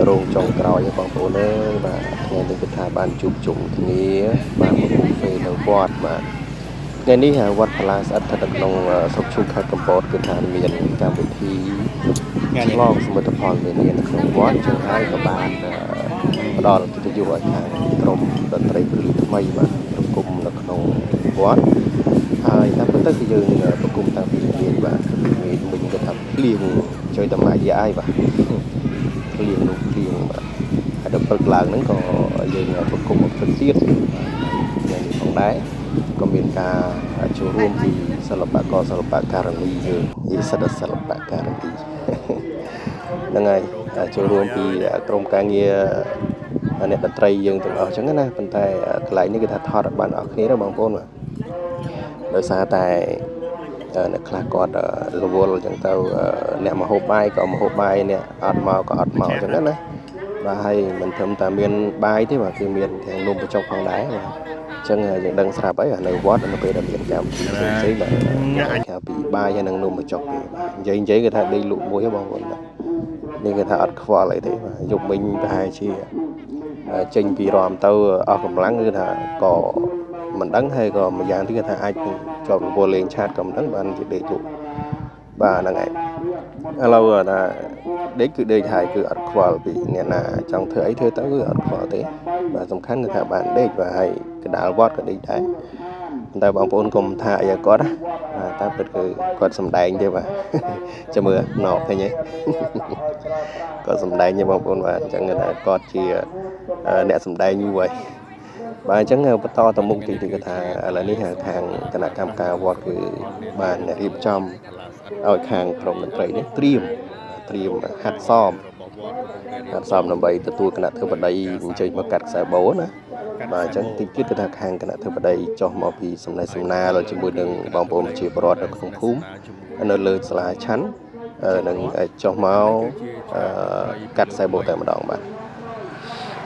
រងចុងក្រោយបងប្អូនអើយបាទថ្ងៃនេះគឺថាបានជួបជុំគ្នាបានមកពេលនៅវត្តបាទថ្ងៃនេះវត្តផល្លាស្អិតស្ថិតនៅក្នុងស្រុកឈូកខេត្តកំពតគឺថាមានកម្មវិធីឆ្លងសមិទ្ធផលនានានៅក្នុងវត្តចឹងហើយក៏បានផ្ដល់កិត្តិយសឲ្យខាងក្រុមតន្ត្រីព្រលឹងថ្មីបាទប្រគំនៅក្នុងវត្តហើយតាមពិតទៅគឺយើងប្រគំតាំងពីល្ងាចបាទមិញគាត់ថាភ្លៀងជួយតម្លៃយាយបាទភ្លៀងនោះភ្លៀងបាទហើយដល់ព្រឹកឡើងហ្នឹងក៏យើងប្រគំមកព្រឹកទៀតយ៉ាងនេះផងដែរក៏មានការចូលរួមពីសិល្បករសិល្បករនីយើងនិយាយសិតសិល្បករនីហ្នឹងហើយចូលរួមពីក្រុមការងារអ្នកតន្ត្រីយើងទាំងអស់អញ្ចឹងណាប៉ុន្តែកន្លែងនេះគឺថាថតបានអស់គ្នាបងប្អូនបាទដោយសារតែអ្នកខ្លះគាត់រវល់អញ្ចឹងទៅអ្នកមកហូបបាយក៏មកហូបបាយអ្នកអត់មកក៏អត់មកអញ្ចឹងណាបាទហើយមិនត្រឹមតែមានបាយទេបាទគឺមានទាំងនំបញ្ចុកផងដែរបាទអញ្ចឹងយើងដឹងស្រាប់ហើយនៅវត្តនៅពេលដែលមានកម្មវិធីផ្សេងៗបាទក្រៅពីបាយហើយនិងនំបញ្ចុកទេបាទនិយាយគឺថាដេកលក់មួយបងប្អូនបាទនេះគឺថាអត់ខ្វល់អីទេបាទយប់មិញប្រហែលជាចេញពីរំទៅអស់កម្លាំងគឺថាក៏មិនដឹងហើយក៏ម្យ៉ាងទៀតគឺថាអាចជាប់រវល់លេងឆាតក៏មិនដឹងបានជាដេកលក់បាទហ្នឹងហើយឥឡូវថាដេកគឺដេកហើយគឺអត់ខ្វល់ពីអ្នកណាចង់ធ្វើអីធ្វើទៅគឺអត់ខ្វល់ទេបាទសំខាន់គឺថាបានដេកបាទហើយកណ្ដាលវត្តក៏ដេកដែរតែបងប្អូនកុំថាអីឲ្យគាត់ណាតែពិតគឺគាត់សំដែងទេបាទចាំមើលណោឃើញទេគាត់សំដែងទេបងប្អូនបាទអញ្ចឹងថាគាត់ជាអ្នកសំដែងយូរហើយបាទអញ្ចឹងបន្តទៅមុខទីគឺថាឥឡូវនេះខាងគណៈកម្មការវត្តគឺបានរៀបចំឲ្យខាងក្រុមតន្ត្រីនេះត្រៀមហាត់សមដើម្បីទទួលគណៈធិបតីអញ្ជើញមកកាត់ខ្សែបូណាបាទអញ្ចឹងទីទៀតគឺថាខាងគណៈធិបតីចុះមកពីសំណេះសំណាលជាមួយនឹងបងប្អូនប្រជាពលរដ្ឋនៅក្នុងភូមិនៅលើសាលាឆាន់នឹងចុះមកកាត់ខ្សែបូតែម្ដងបាទ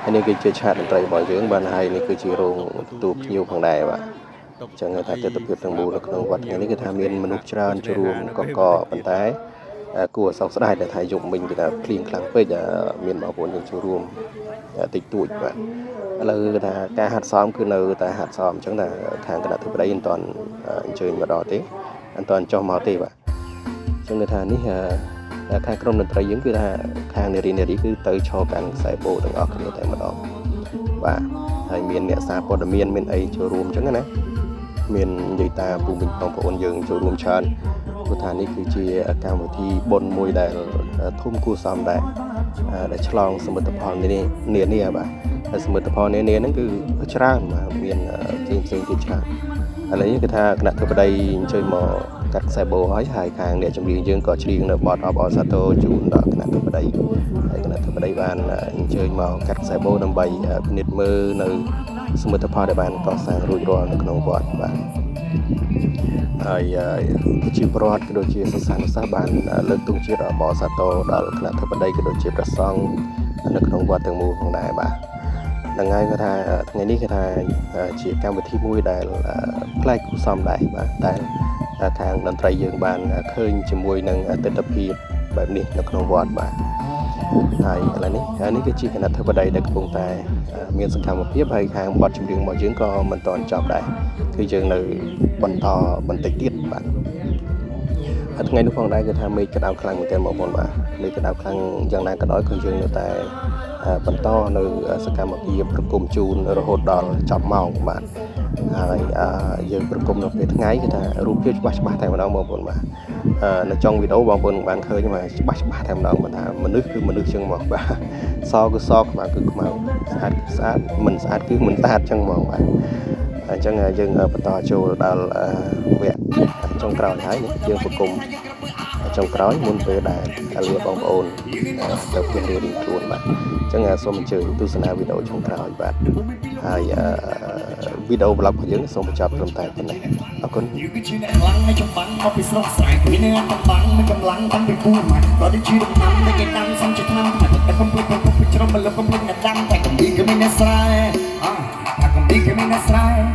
ហើយនេះគឺជាឆាកតន្ត្រីរបស់យើងបានហើយនេះគឺជារោងទទួលភ្ញៀវផងដែរបាទអញ្ចឹងថាទស្សនវិជ្ជាទាំងមូលនៅក្នុងវត្តនេះគឺថាមានមនុស្សច្រើនចូលរួមកកប៉ុន្តែគួរសោកស្ដាយដែលថាយប់មិញគឺថាភ្លៀងខ្លាំងពេកមានបងប្អូនយើងចូលរួមតិចតួចបាទឥឡូវគឺថាការហាត់សមគឺនៅតែហាត់សមអញ្ចឹងថាខាងគណៈធិបតីមិនទាន់អញ្ជើញមកដល់ទេមិនទាន់ចុះមកទេបាទអញ្ចឹងគឺថានេះខាងក្រុមតន្ត្រីយើងគឺថាខាងនារីគឺទៅឈរកាន់ខ្សែបូទាំងអស់គ្នាតែម្ដងបាទហើយមានអ្នកសារព័ត៌មានមានអីចូលរួមអញ្ចឹងណាមាននិយាយតាពូមិញបងប្អូនយើងចូលរួមច្រើនព្រោះថានេះគឺជាកម្មវិធីបុណ្យមួយដែលធំគួរសមដែរដែលឆ្លងសមិទ្ធផលនានាបាទហើយសមិទ្ធផលនានាហ្នឹងគឺច្រើនបាទមានផ្សេងទៀតច្រើនឥឡូវនេះគឺថាគណៈធិបតីអញ្ជើញមកកាត់ខ្សែបូហើយខាងអ្នកចម្រៀងយើងក៏ច្រៀងនៅបទអបអរសាទរជូនដល់គណៈធិបតីហើយគណៈធិបតីបានអញ្ជើញមកកាត់ខ្សែបូដើម្បីពិនិត្យមើលនៅសមិទ្ធផលដែលបានកសាងរួចរាល់នៅក្នុងវត្តបាទហើយប្រជាពលរដ្ឋក៏ដូចជាសិស្សានុសិស្សបានលើកទង់ជាតិអបអរសាទរដល់គណៈធិបតីក៏ដូចជាព្រះសង្ឃនៅក្នុងវត្តទាំងមូលផងដែរបាទហ្នឹងហើយគាត់ថាថ្ងៃនេះគាត់ថាជាកម្មវិធីមួយដែលប្លែកគួរសមដែរបាទតែខាងតន្ត្រីយើងបានឃើញជាមួយនឹងទិដ្ឋភាពបែបនេះនៅក្នុងវត្តបាទហើយឥឡូវនេះគឺជាគណៈធិបតីដែលកំពុងតែមានសកម្មភាពហើយខាងបទចម្រៀងរបស់យើងក៏មិនទាន់ចប់ដែរគឺយើងនៅបន្តបន្តិចទៀតបាទហើយថ្ងៃនេះផងដែរគឺថាមេឃក្តៅខ្លាំងមែនទែនបងប្អូនបាទមេឃក្តៅខ្លាំងយ៉ាងណាក៏ដោយគឺយើងនៅតែបន្តនៅសកម្មភាពប្រគំជូនរហូតដល់ចប់ម៉ោងបាទហើយយើងប្រគំនៅពេលថ្ងៃគឺថារូបភាពច្បាស់តែម្ដងបងប្អូនបាទនៅtrongវីដេអូបងប្អូនបានឃើញមកច្បាស់តែម្ដងបាទថាមនុស្សគឺមនុស្សចឹងមកបាទសគឺសខ្មៅគឺខ្មៅស្អាតគឺស្អាតមិនស្អាតគឺមិនស្អាតចឹងហ្មងបាទអញ្ចឹងយើងបន្តចូលដល់វគ្គចុងក្រោយហើយយើងប្រគំចុងក្រោយមុនពេលដែលលាបងប្អូនទៅផ្ទះរៀងខ្លួនបាទអញ្ចឹងសូមអញ្ជើញទស្សនាវីដេអូចុងក្រោយបាទហើយវីដេអូ vlog របស់យើងសូមបញ្ចប់ត្រឹមតែប៉ុណ្ណេះអរគុណគឺជាអ្នកខ្លាំងនៃចម្បាំងមកពីស្រុកស្រែពីនៅតំបាំងមានកម្លាំងតាំងពីពូម៉ាក់ក៏ដូចជាដំណាំដែលគេដាំសំជាឆ្នាំតែកំពុងជ្រុំមកលុបកំពុងអ្នកដាំតែកំពីក៏មានអ្នកស្រែតែកំពីក៏មានអ្នកស្រែ